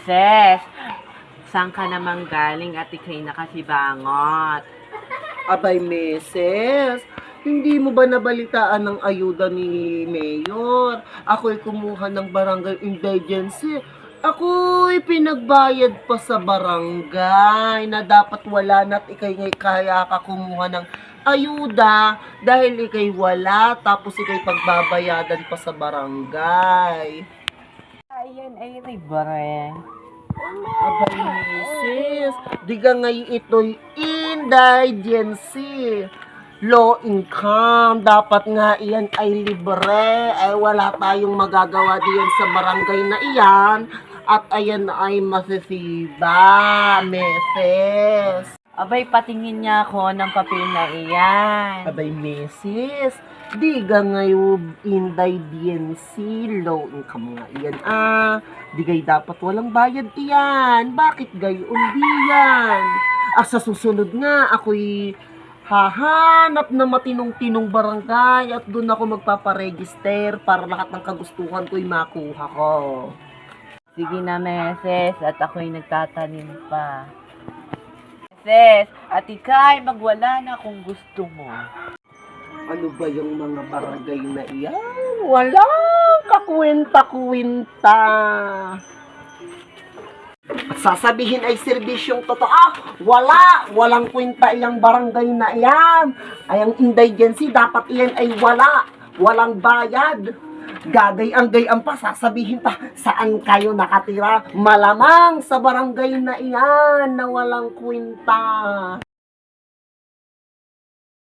Meses, saan ka naman galing at ikay nakasibangot? Abay, Meses, hindi mo ba nabalitaan ng ayuda ni Mayor? Ako'y kumuha ng barangay indigency. Ako'y pinagbayad pa sa barangay na dapat wala na't ikay ngay kaya ka kumuha ng ayuda dahil ikay wala tapos ikay pagbabayadan pa sa barangay. Ayan ay libre. Abay, Mrs. Diga ngay ito'y indigency. Low income. Dapat nga iyan ay libre. Ay wala tayong magagawa diyan sa barangay na iyan. At ayan ay masisiba, Mrs. Abay, patingin niya ako ng papel na iyan. Abay, Mrs. Diga ngayon indigency. Low income nga iyan. Digay dapat walang bayad iyan. Bakit gayon diyan? Sa susunod nga, ako'y hahanap na matinong-tinong barangay at doon ako magpaparegister para lahat ng kagustuhan ko'y makuha ko. Sige na, Meses, at ako'y nagtatanim pa. Meses, at ikay magwala na kung gusto mo. Ano ba yung mga barangay na iyan? Walang kakwenta-kwenta. At sasabihin ay serbisyong totoo. Walang kwenta iyang barangay na iyan. Ay ang indigency, dapat iyan ay walang bayad. Gagay-ang pa, sasabihin pa, saan kayo nakatira? Malamang sa barangay na iyan na walang kwenta.